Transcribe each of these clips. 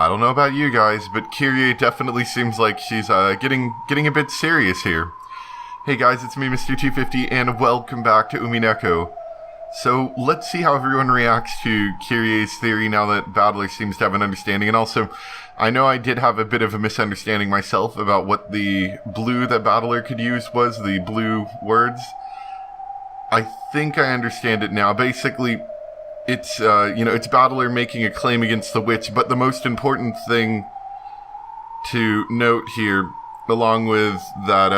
I don't know about you guys, but Kyrie definitely seems like she's getting a bit serious here. Hey guys, it's me, Mr. 250, and welcome back to Umineko. So let's see how everyone reacts to Kyrie's theory now that Battler seems to have an understanding. And also, I know I did have a bit of a misunderstanding myself about what the blue that Battler could use was, the blue words. I think I understand it now. Basically, it's, it's Battler making a claim against the witch, but the most important thing to note here, along with that,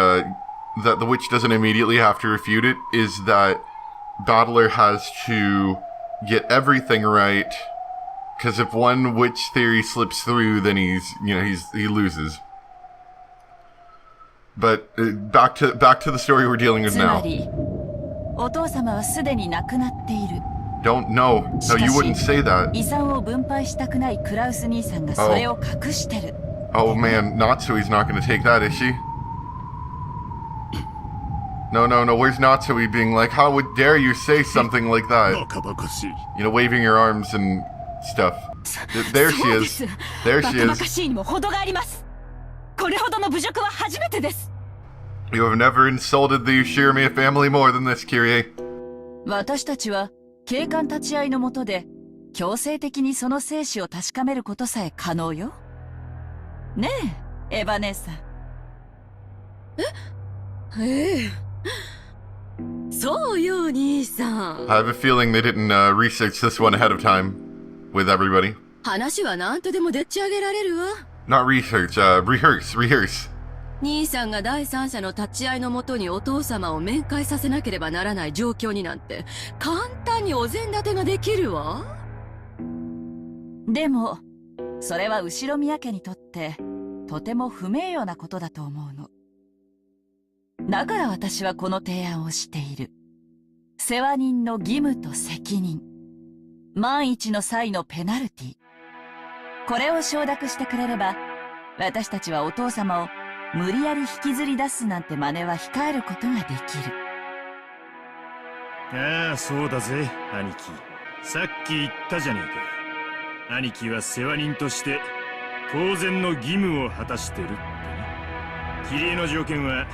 that the witch doesn't immediately have to refute it, is that Battler has to get everything right, because if one witch theory slips through, then he loses. But back to the story we're dealing with now. Don't know. No, you wouldn't say that. Oh man, Natsui's not going to take that, is she? No, where's Natsui being like, how would dare you say something like that? You know, waving your arms and stuff. There she is. There she is. You have never insulted the Ushirimiya family more than this, Kyrie. 私たちは警官立ち会いの下で強制的にその生死を確かめることさえ可能よ。ねえ、エヴァ姉さん。そうよ、兄さん。I have a feeling they didn't research this one ahead of time with everybody. 話は何とでもでっち上げられるわ。Not research, rehearse. 兄さんが第三者の立ち会いのもとにお父様を面会させなければならない状況になんて簡単にお膳立てができるわ。でも、それは後宮家にとってとても不名誉なことだと思うの。だから私はこの提案をしている。世話人の義務と責任。万一の際のペナルティ。これを承諾してくれれば、私たちはお父様を無理やり引きずり出すなんて真似は控えることができる。ああ、そうだぜ、兄貴。さっき言ったじゃねえか。兄貴は世話人として当然の義務を果たしてるってね。キリエの条件は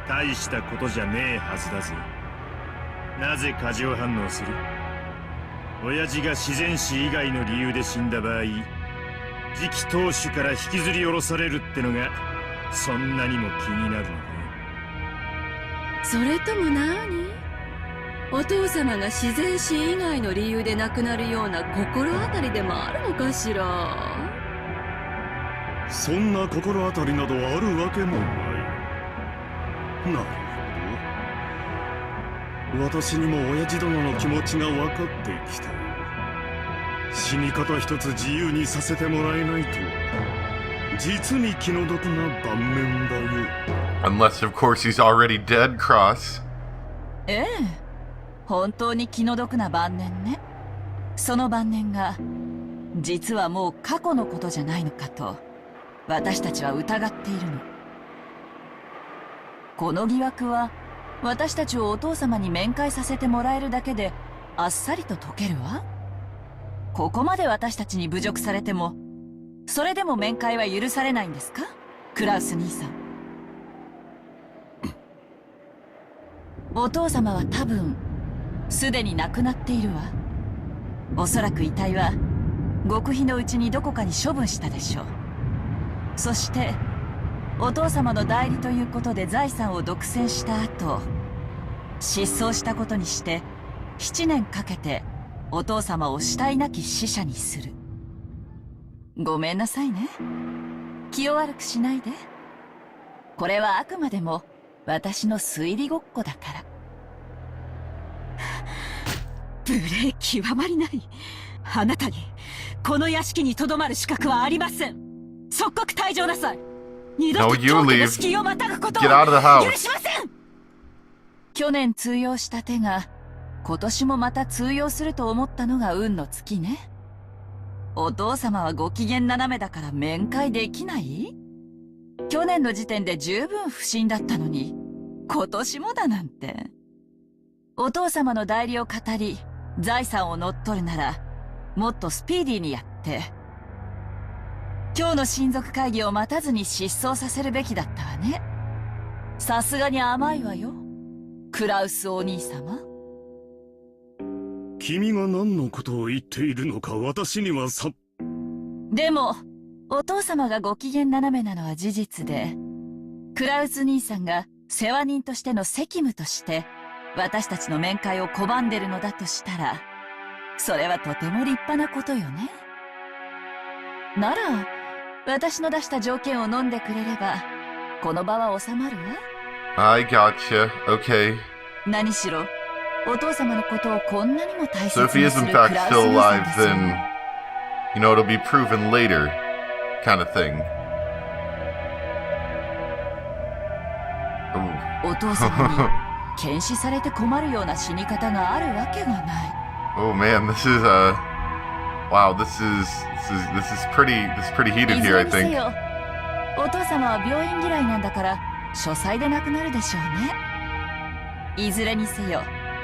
大したことじゃねえはずだぜ。なぜ過剰反応する？親父が自然死以外の理由で死んだ場合、次期当主から引きずり下ろされるってのがそんなにも気になるのかよ。それとも何？お父様が自然死以外の理由で亡くなるような心当たりでもあるのかしら。そんな心当たりなどあるわけもない。なるほど。私にも親父殿の気持ちが分かってきた。死に方一つ自由にさせてもらえないとは実に気の毒な盤面だよ。 Unless of course he's already dead, Cross. ええ、本当に気の毒な晩年ね。その晩年が実はもう過去のことじゃないのかと私たちは疑っているの。この疑惑は私たちをお父様に面会させてもらえるだけであっさりと解けるわ。ここまで私たちに侮辱されてもそれでも面会は許されないんですか、クラウス兄さん。お父様は多分すでに亡くなっているわ。おそらく遺体は極秘のうちにどこかに処分したでしょう。そしてお父様の代理ということで財産を独占した後、失踪したことにして7年かけてお父様を死体なき死者にする。ごめんなさいね。気を悪くしないで。これはあくまでも私の推理ごっこだから。無礼極まりない。あなたにこの屋敷にとどまる資格はありません。即刻退場なさい。二度と当家の敷居をまたぐことを許しません。去年通用した手が今年もまた通用すると思ったのが運の尽きね。お父様はご機嫌斜めだから面会できない？去年の時点で十分不審だったのに今年もだなんて。お父様の代理を語り財産を乗っ取るならもっとスピーディーにやって。今日の親族会議を待たずに失踪させるべきだったわね。さすがに甘いわよ、クラウスお兄様。君が何のことを言っているのか私にはさ。でもお父様がご機嫌斜めなのは事実で、クラウス兄さんが世話人としての責務として私たちの面会を拒んでるのだとしたら、それはとても立派なことよね。なら私の出した条件を飲んでくれればこの場は収まるわ。 I gotcha. Okay. 何しろお父様のことをこんなにも大 So 切 if he に is す in るク fact ラウス still 兄さ alive, んですよ。 then, you know, it'll be proven later, kind of thing. Ooh. お父様に検視されて困るような死に方があるわけがない。Oh man, this is wow, this is pretty heated いず here, れ I にせ think. よお父様は病院嫌いなんだから書斎で亡くなるでしょうね。いずれにせよ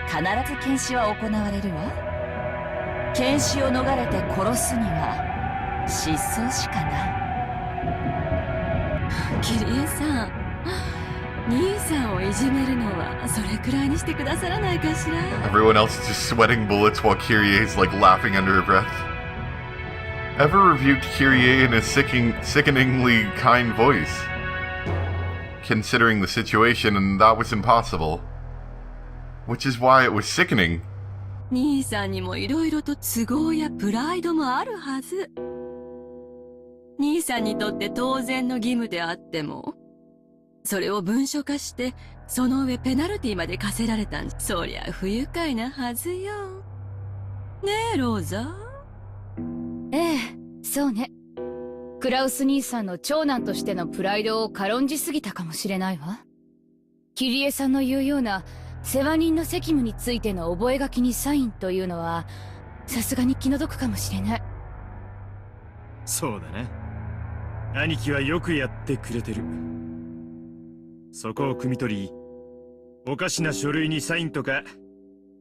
必ず検視は行われるわ。検視を逃れて殺すには失踪しかない。キリエさん、兄さんをいじめるのはそれくらいにしてくださらないかしら。 Everyone else is just sweating bullets while Kyrie's like laughing under her breath. Ever rebuked Kyrie in a sickeningly kind voice, considering the situation, and that was impossible. Which is why it was sickening. 兄さんにもいろいろと都合やプライドもあるはず。兄さんにとって当然の義務であっても、それを文書化して、その上ペナルティまで課せられたん。そりゃ不愉快なはずよ。ねえ、ローザ。ええ、そうね。クラウス兄さんの長男としてのプライドを軽んじすぎたかもしれないわ。キリエさんの言うような世話人の責務についての覚書にサインというのはさすがに気の毒かもしれない。そうだな。兄貴はよくやってくれてる。そこを汲み取り、おかしな書類にサインとか、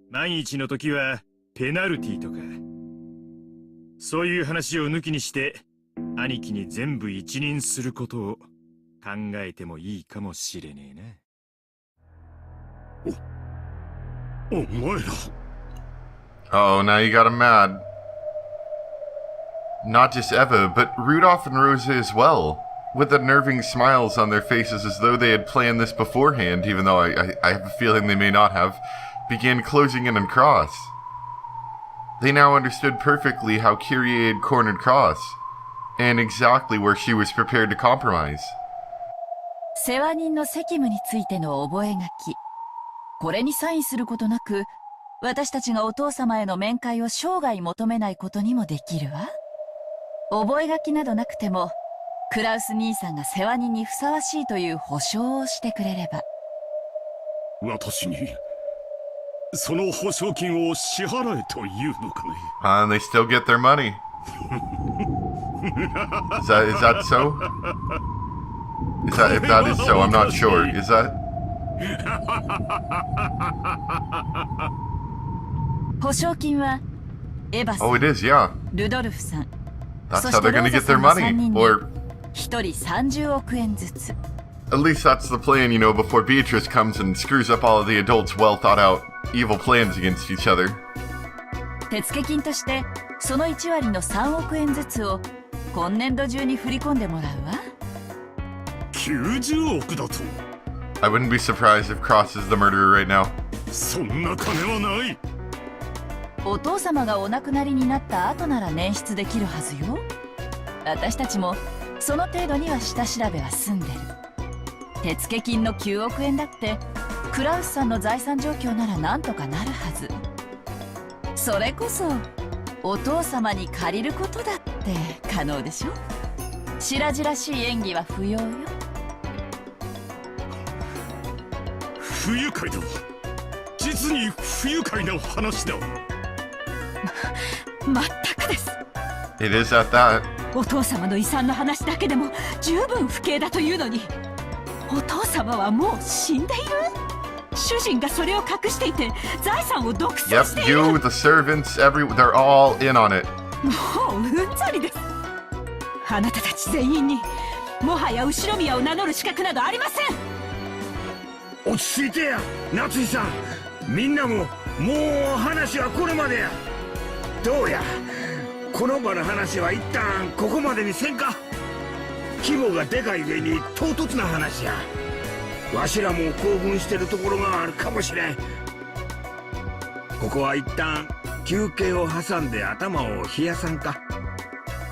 万一の時はペナルティとか、そういう話を抜きにして兄貴に全部一任することを考えてもいいかもしれねえな。お前ら。 Oh, now you got him mad. Not just Eva, but Rudolph and Rosa as well, with unnerving smiles on their faces as though they had planned this beforehand, even though I have a feeling they may not have, began closing in on Cross. They now understood perfectly how Kyrie had cornered Cross, and exactly where she was prepared to compromise. 世話人の責務についての覚書。これにサインすることなく、私たちがお父様への面会を生涯求めないことにもできるわ。覚書などなくても、クラウス兄さんが世話人にふさわしいという保証をしてくれれば。私にその保証金を支払えというのかね。And they still get their money. Is that so? If that is so, I'm not sure. Is that? 保証金はエヴァさ Oh, ん、 it is, yeah. ルドルフさん、 That's そ how して they're ロ gonna ーザ get さ their んの3 money. 人に Or 1人30億円ずつ。 at least that's the plan, you know, before Beatrice comes and screws up all of the adults' well thought out evil plans against each other. 手付金としてその1割の3億円ずつを今年度中に振り込んでもらうわ。90億だと。 I wouldn't be surprised if Cross is the murderer right now. そんな金はない。お父様がお亡くなりになった後なら捻出できるはずよ。私たちもその程度には下調べは済んでる。手付金の9億円だってクラウスさんの財産状況ならなんとかなるはず。それこそお父様に借りることだって可能でしょ。白々しい演技は不要よ。不愉快だ。実に不愉快な話だ。まったくです。 It is at that. お父様の遺産の話だけでも十分不敬だというのに、お父様はもう死んでいる。主人がそれを隠していて財産を独占して Yep, いる。 you, the servants, they're all in on it. もううんざりです。あなたたち全員にもはや後宮を名乗る資格などありません。落ち着いてや夏井さん。みんなももう話はこれまでや。どうやこの場の話は一旦ここまでにせんか。規模がでかい上に唐突な話や。わしらも興奮してるところがあるかもしれん。ここは一旦休憩を挟んで頭を冷やさんか。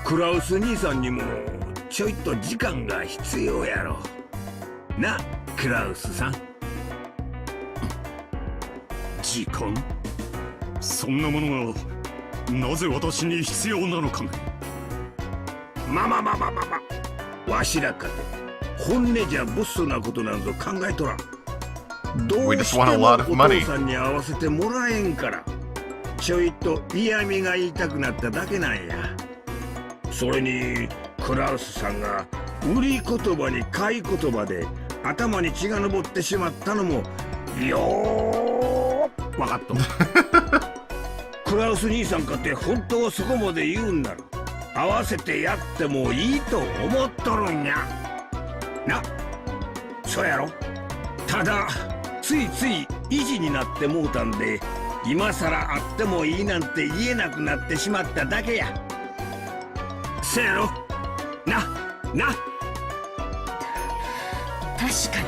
クラウス兄さんにもちょいと時間が必要やろな、クラウスさん。時間？そんなものがなぜ私に必要なのかね。まわしらかて本音じゃボスなことなんぞ考えとらん。どうしてもお父さんに合わせてもらえんから、ちょいと嫌味が言いたくなっただけなんや。それにクラウスさんが売り言葉に買い言葉で頭に血が上ってしまったのもよー分かっとクラウス兄さんかって本当はそこまで言うんなら合わせてやってもいいと思っとるんやな。そうやろ。ただついつい意地になってもうたんで、今さら会ってもいいなんて言えなくなってしまっただけや。せやろな。確かに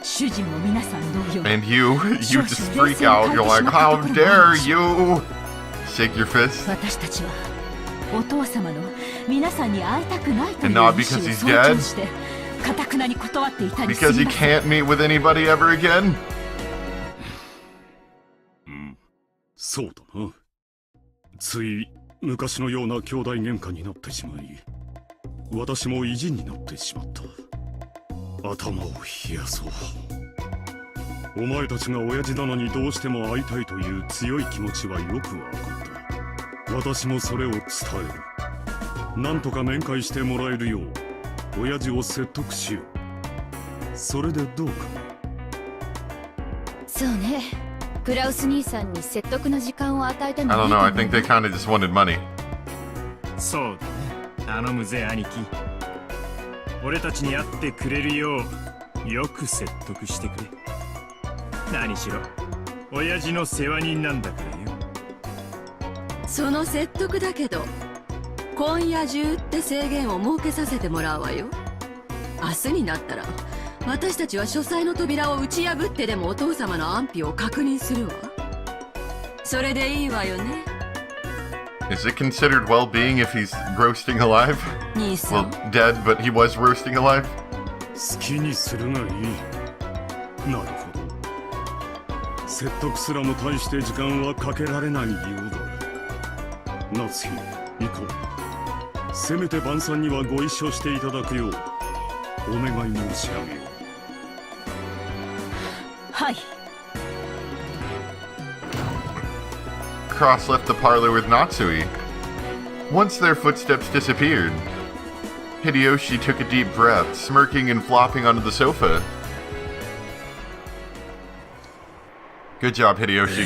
主人も皆さん同様。 And you just freak out. You're like, how dare you! Shake your fist. 私たちはお父様の皆さんに会いたくないという意 And 思 not を because 尊 he's dead? 重して堅くなに断っていたにす Because ぎ he ません。 can't meet with anybody ever again? そうだな。つい昔のような兄弟喧嘩になってしまい、私も意地になってしまった。頭を冷やそう。お前たちが親父殿にどうしても会いたいという強い気持ちはよくわかった。私もそれを伝える。なんとか面会してもらえるよう親父を説得しよう。それでどうかね。そうね。クラウス兄さんに説得の時間を与えた I の don't いいと know. 思 I う think they kind of just wanted money. そうだね。頼むぜ兄貴。俺たちに会ってくれるようよく説得してくれ。何しろ親父の世話人なんだからよ。その説得だけど今夜中って制限を設けさせてもらうわよ。明日になったら私たちは書斎の扉を打ち破ってでもお父様の安否を確認するわ。それでいいわよね。 Is it considered well-being if he's roasting alive? 兄さ Well, ん、 dead, but he was roasting alive? 好きにするがいい。なるほど。説得すらも大して時間はかけられないようだ。夏日、行こう。せめて晩餐にはご一緒していただくようお願い申し上げよう。はい。 Cross left the parlor with Natsui. Once their footsteps disappeared, Hideyoshi took a deep breath, smirking and flopping onto the sofa. Good job, Hideyoshi.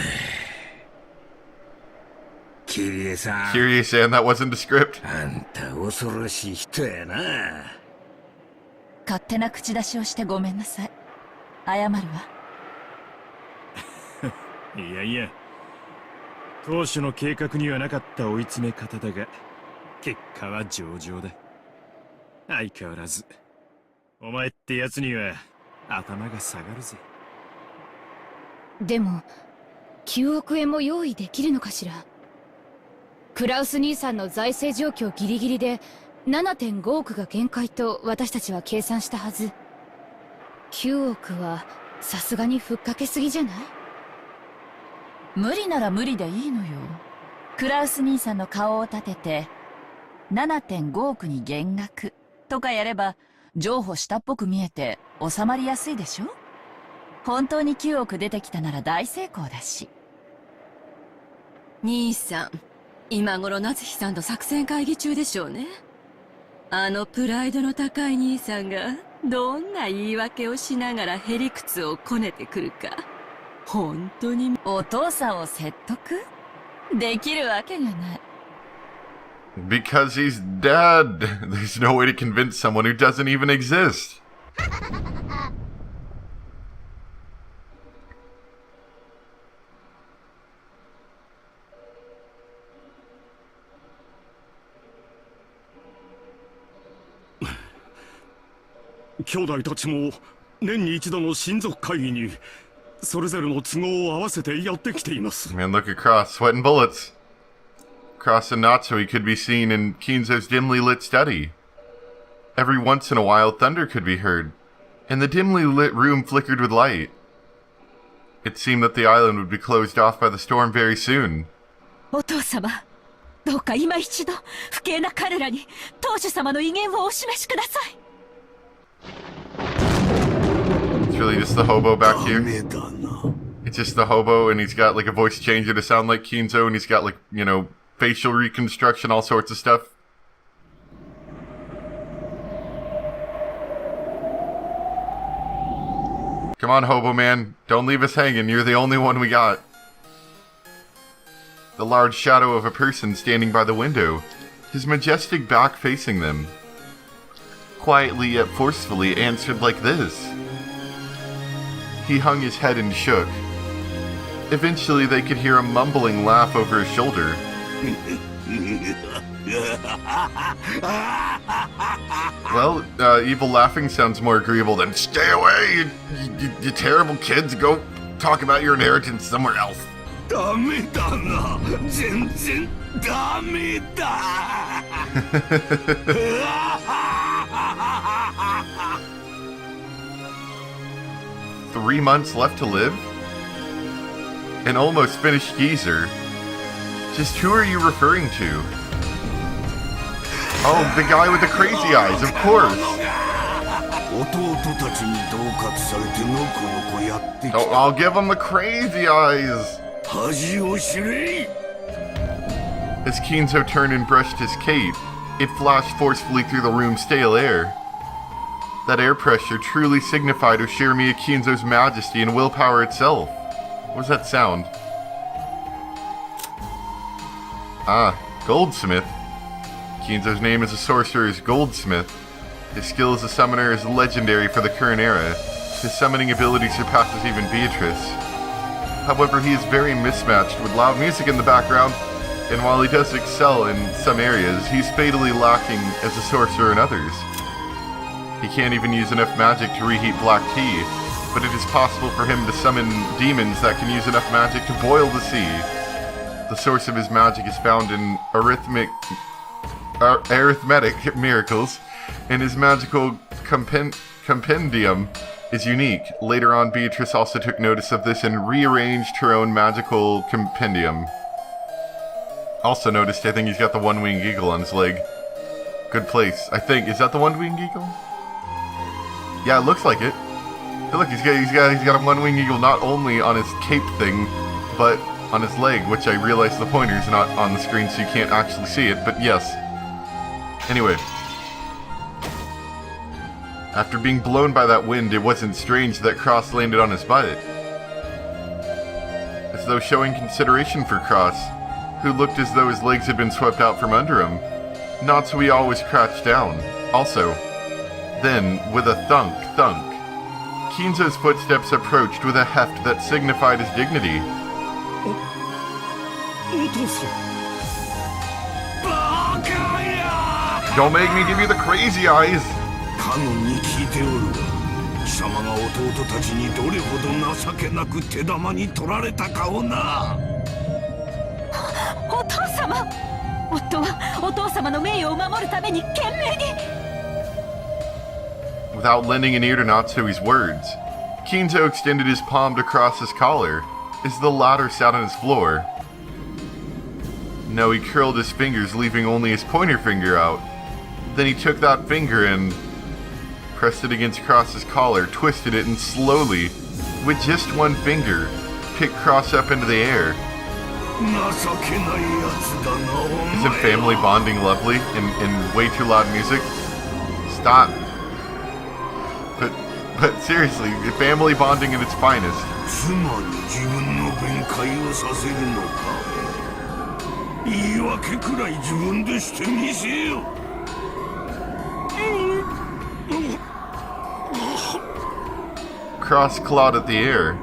キリエさん、 Kiryu-san, that wasn't the script. あんた恐ろしい人やな。勝手な口出しをしてごめんなさい。謝るわ。いやいや、当初の計画にはなかった追い詰め方だが結果は上々だ。相変わらずお前ってやつには頭が下がるぜ。でも9億円も用意できるのかしら。クラウス兄さんの財政状況ギリギリで 7.5 億が限界と私たちは計算したはず。9億はさすがにふっかけすぎじゃない？無理なら無理でいいのよ。クラウス兄さんの顔を立てて 7.5 億に減額とかやれば譲歩したっぽく見えて収まりやすいでしょ。本当に9億出てきたなら大成功だし。兄さん、今頃夏日さんと作戦会議中でしょうね。あのプライドの高い兄さんがどんな言い訳をしながらへりくつをこねてくるか。本当にお父さんを説得できるわけがない。Because he's dead. There's no way to convince someone who doesn't even exist. Man, 兄弟たちも年に一度の親族会議にそれぞれの都合を合わせてやってきています。 Man, look across, sweating bullets. Across the Natsui could be seen in Kinzo's dimly lit study. Every once in a while, thunder could be heard, and the dimly lit room flickered with light. It seemed that the island would be closed off by the storm very soon. お父様、どうか今一度不敬な彼らに当主様の威厳をお示しください。 It's really just the hobo back here. It's just the hobo, and he's got like a voice changer to sound like Kinzo, and he's got like, you know, facial reconstruction, all sorts of stuff. Come on, hobo man. Don't leave us hanging. You're the only one we got. The large shadow of a person standing by the window, his majestic back facing them, quietly yet forcefully answered like this. He hung his head and shook. Eventually they could hear a mumbling laugh over his shoulder. Well, evil laughing sounds more agreeable than "Stay away, you terrible kids, go talk about your inheritance somewhere else." ダメだな、全然ダメだ。3 months left to live? An almost finished geezer. Just who are you referring to? Oh, the guy with the crazy eyes, of course! Oh, I'll give him the crazy eyes! As Kinzo turned and brushed his cape, it flashed forcefully through the room's stale air. That air pressure truly signified Oshirimiya Kinzo's majesty and willpower itself. What was that sound? Ah, Goldsmith. Kinzo's name as a sorcerer is Goldsmith. His skill as a summoner is legendary for the current era. His summoning ability surpasses even Beatrice. However, he is very mismatched with loud music in the background, and while he does excel in some areas, he's fatally lacking as a sorcerer in others. He can't even use enough magic to reheat black tea, but it is possible for him to summon demons that can use enough magic to boil the sea. The source of his magic is found in arithmetic miracles, and his magical compendium is unique. Later on, Beatrice also took notice of this and rearranged her own magical compendium. Also noticed, I think he's got the one-winged eagle on his leg. Good place, I think. Is that the one-winged eagle? Yeah, it looks like it. Hey, look, he's got a one-winged eagle not only on his cape thing, but on his leg, which I realize the pointer's not on the screen, so you can't actually see it, but yes. Anyway. After being blown by that wind, it wasn't strange that Cross landed on his butt. As though showing consideration for Cross, who looked as though his legs had been swept out from under him, Natsui always crouched down. Also, then, with a thunk, Kinzo's footsteps approached with a heft that signified his dignity. Don't make me give you the crazy eyes! Without lending an ear to Natsui's words, Kinzo extended his palm to cross his collar, as the latter sat on his floor. No, he curled his fingers, leaving only his pointer finger out. Then he took that finger and pressed it against Cross's collar, twisted it, and slowly, with just one finger, picked Cross up into the air. Isn't family bonding lovely in way too loud music? Stop. But seriously, family bonding at its finest. 言い訳くらい自分でしてみせよ。Cross clawed at the air.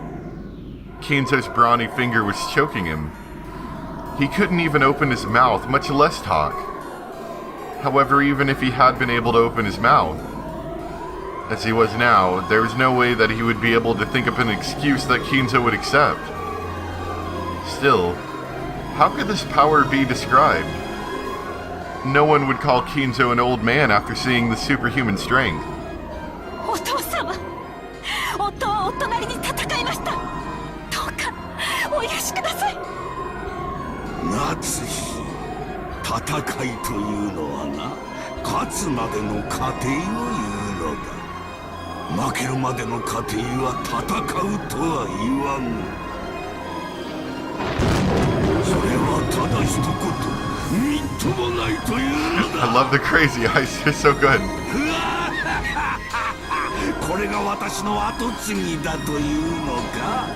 Kinzo's brawny finger was choking him. He couldn't even open his mouth, much less talk. However, even if he had been able to open his mouth, as he was now, there was no way that he would be able to think of an excuse that Kinzo would accept. Still, how could this power be described? No one would call Kinzo an old man after seeing the superhuman strength. お父様、夫はお隣に戦いました。どうかお許しください。夏日、戦いというのはな、勝つまでの過程を言うのだ。負けるまでの過程は戦うとは言わん。それはただ一言、みっともないというのだ。 I love the crazy eyes, they're so good. これが私の後継ぎだというのか。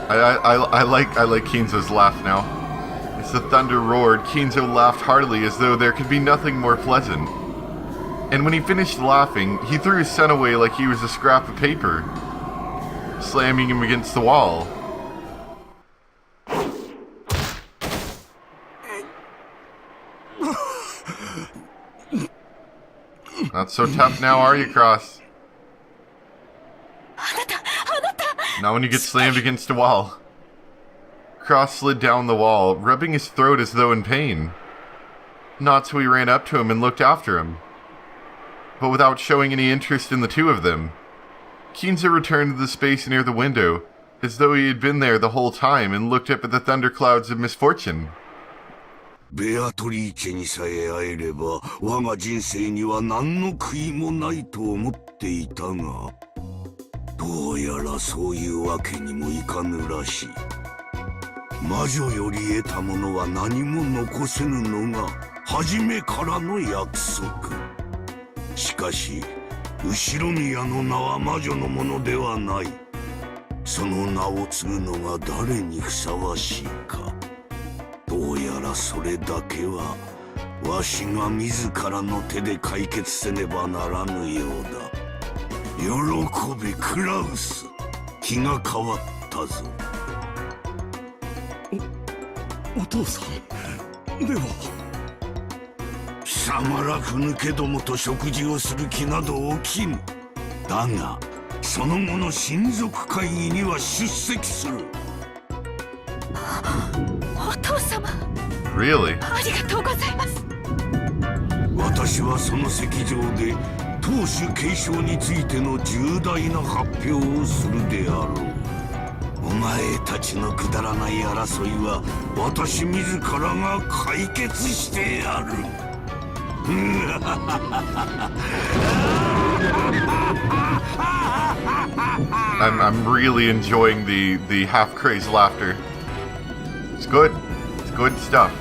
I like Kinzo's laugh now. As the thunder roared, Kinzo laughed heartily as though there could be nothing more pleasant. And when he finished laughing, he threw his son away like he was a scrap of paper, slamming him against the wall. Not so tough now, are you, Cross? Not when you get slammed against a wall. Cross slid down the wall, rubbing his throat as though in pain. Natsui ran up to him and looked after him. But without showing any interest in the two of them, Kinzo returned to the space near the window, as though he had been there the whole time and looked up at the thunderclouds of misfortune. ベアトリーチェにさえ会えれば我が人生には何の悔いもないと思っていたが、どうやらそういうわけにもいかぬらしい。魔女より得たものは何も残せぬのが初めからの約束。しかし後宮の名は魔女のものではない。その名を継ぐのが誰にふさわしいか。どうやらそれだけはわしが自らの手で解決せねばならぬようだ。喜べクラウス、気が変わったぞ。お父さん、では貴様らふぬけどもと食事をする気など起きぬ。だがその後の親族会議には出席する。お父様、 Really? ありがとうございます。私はその席上で当主継承についての重大な発表をするであろう。お前たちのくだらない争いは私自らが解決してやる。I'm really enjoying the half-crazed laughter. It's good. It's good stuff.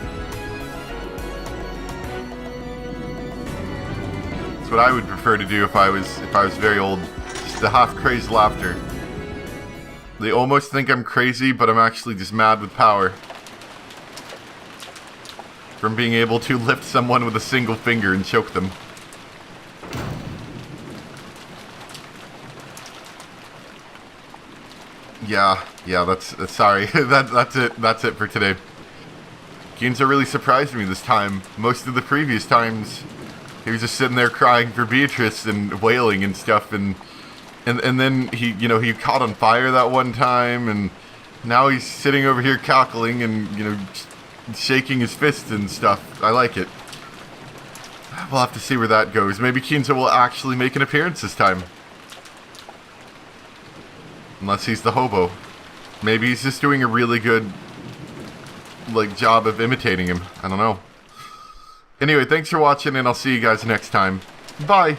That's what I would prefer to do if I was very old. Just the half-crazed laughter. They almost think I'm crazy, but I'm actually just mad with power. From being able to lift someone with a single finger and choke them. Yeah, that's sorry. That's it for today. Kinzo really surprised me this time. Most of the previous times, he was just sitting there crying for Beatrice and wailing and stuff, and then he caught on fire that one time, and now he's sitting over here cackling and shaking his fists and stuff. I like it. We'll have to see where that goes. Maybe Kinzo will actually make an appearance this time. Unless he's the hobo. Maybe he's just doing a really good job of imitating him. I don't know. Anyway, thanks for watching, and I'll see you guys next time. Bye!